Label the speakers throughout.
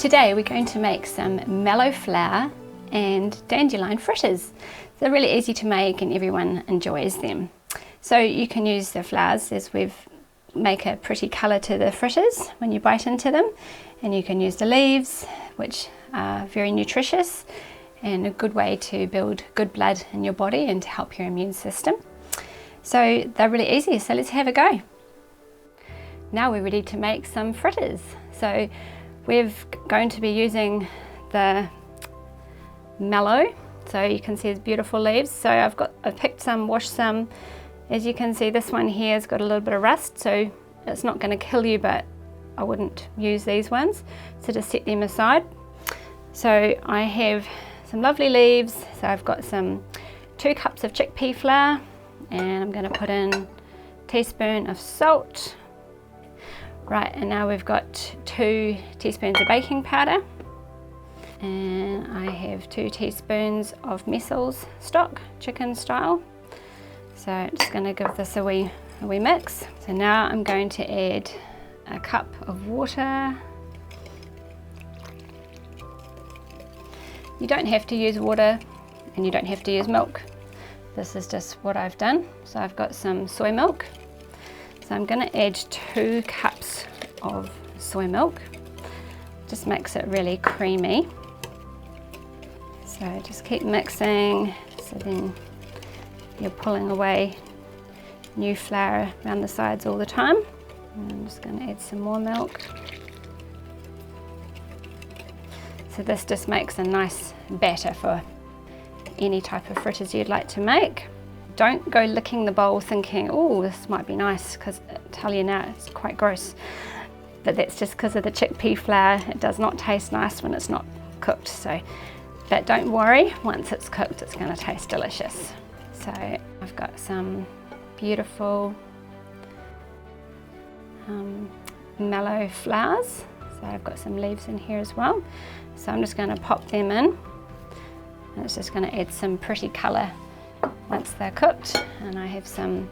Speaker 1: today we're going to make some mallow flour and dandelion fritters. They're really easy to make and everyone enjoys them. So you can use the flours as we've make a pretty colour to the fritters when you bite into them, and you can use the leaves, which are very nutritious and a good way to build good blood in your body and to help your immune system. So they're really easy, so let's have a go. Now we're ready to make some fritters. So we're going to be using the mallow. So you can see there's beautiful leaves. So I've picked some, washed some. As you can see, this one here has got a little bit of rust, so it's not going to kill you, but I wouldn't use these ones. So just set them aside. So I have some lovely leaves. So I've got 2 cups of chickpea flour, and I'm going to put in a teaspoon of salt. Right, and now we've got 2 teaspoons of baking powder, and I have 2 teaspoons of mussels stock, chicken style. So I'm just going to give this a wee mix. So now I'm going to add a cup of water. You don't have to use water and you don't have to use milk. This is just what I've done. So I've got some soy milk. So I'm going to add 2 cups of soy milk. Just makes it really creamy. So just keep mixing, so then you're pulling away new flour around the sides all the time. And I'm just going to add some more milk. So this just makes a nice batter for any type of fritters you'd like to make. Don't go licking the bowl thinking, oh, this might be nice, because I tell you now, it's quite gross. But that's just because of the chickpea flour. It does not taste nice when it's not cooked. But don't worry, once it's cooked, it's going to taste delicious. So I've got some beautiful mallow flowers. So I've got some leaves in here as well. So I'm just going to pop them in. And it's just going to add some pretty colour once they're cooked. And I have some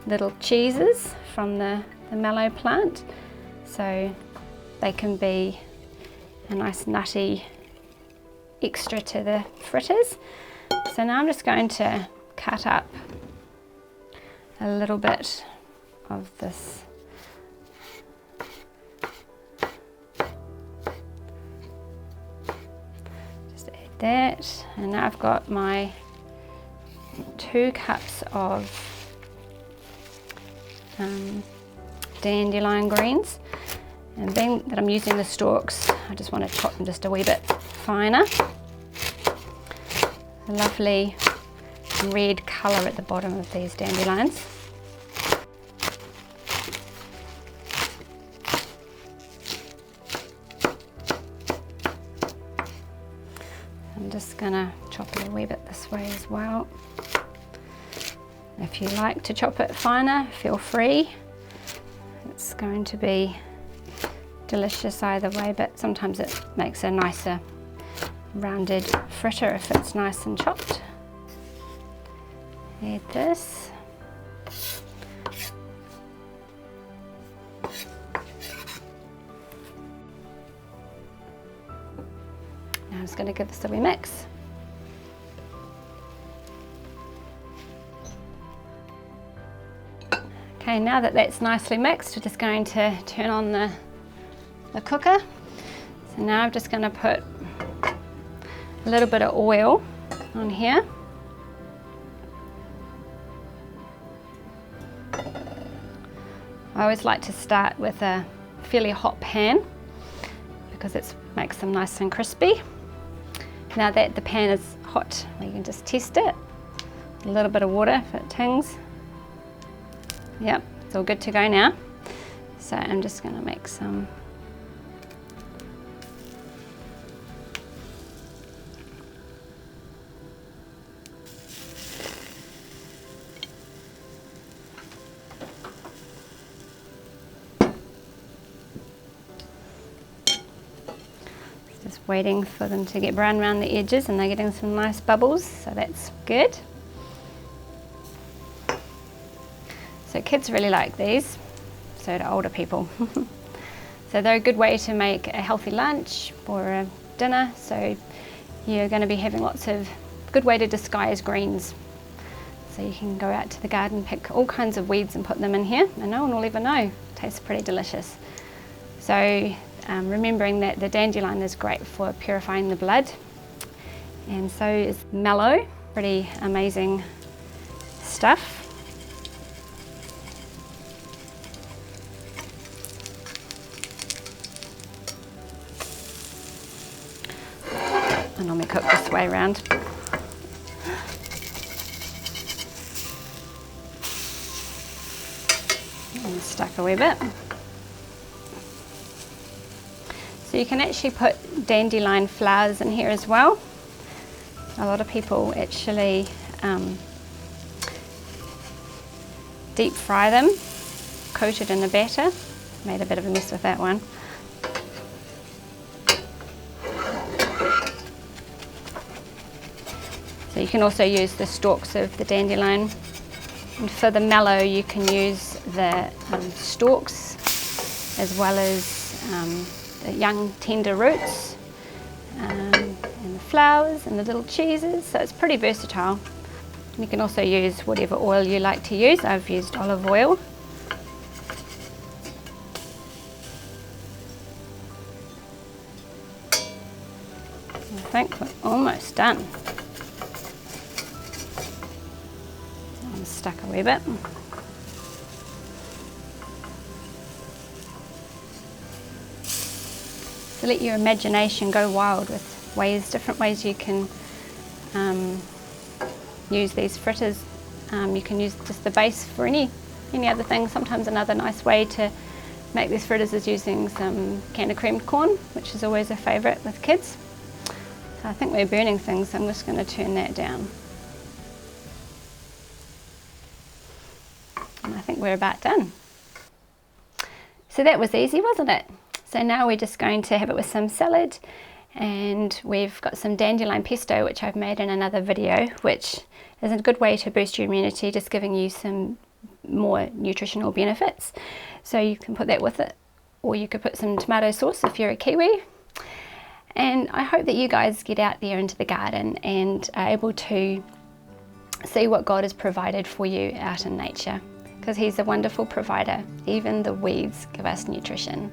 Speaker 1: little cheeses from the mallow plant. So they can be a nice nutty extra to the fritters. So now I'm just going to cut up a little bit of this just add that, and now I've got my 2 cups of dandelion greens, and being that I'm using the stalks, I just want to chop them just a wee bit finer. A lovely red colour at the bottom of these dandelions. I'm just going to chop it a wee bit this way as well. If you like to chop it finer, feel free. It's going to be delicious either way, but sometimes it makes a nicer rounded fritter if it's nice and chopped. Add this. Now I'm just going to give this a wee mix. Okay, now that that's nicely mixed, we're just going to turn on the cooker. So now I'm just going to put a little bit of oil on here. I always like to start with a fairly hot pan because it makes them nice and crispy. Now that the pan is hot, you can just test it. A little bit of water if it tings. Yep, it's all good to go now. So I'm just going to make some . Just waiting for them to get brown around the edges, and they're getting some nice bubbles, so that's good. So kids really like these, so do older people. So they're a good way to make a healthy lunch or a dinner. So you're going to be having lots of good way to disguise greens. So you can go out to the garden, pick all kinds of weeds and put them in here, and no one will ever know. Tastes pretty delicious. So remembering that the dandelion is great for purifying the blood, and so is mallow. Pretty amazing stuff. I normally cook this way around. And stuck a wee bit. So you can actually put dandelion flowers in here as well. A lot of people actually deep fry them, coated in a batter. Made a bit of a mess with that one. So you can also use the stalks of the dandelion. And for the mallow, you can use the stalks as well as the young tender roots and the flowers and the little cheeses. So it's pretty versatile. You can also use whatever oil you like to use. I've used olive oil. I think we're almost done. I'm stuck a wee bit. So let your imagination go wild with different ways you can use these fritters. You can use just the base for any other thing. Sometimes another nice way to make these fritters is using some candy creamed corn, which is always a favourite with kids. So I think we're burning things, so I'm just going to turn that down. And I think we're about done. So that was easy, wasn't it? So now we're just going to have it with some salad, and we've got some dandelion pesto, which I've made in another video, which is a good way to boost your immunity, just giving you some more nutritional benefits. So you can put that with it, or you could put some tomato sauce if you're a Kiwi. And I hope that you guys get out there into the garden and are able to see what God has provided for you out in nature, because He's a wonderful provider. Even the weeds give us nutrition.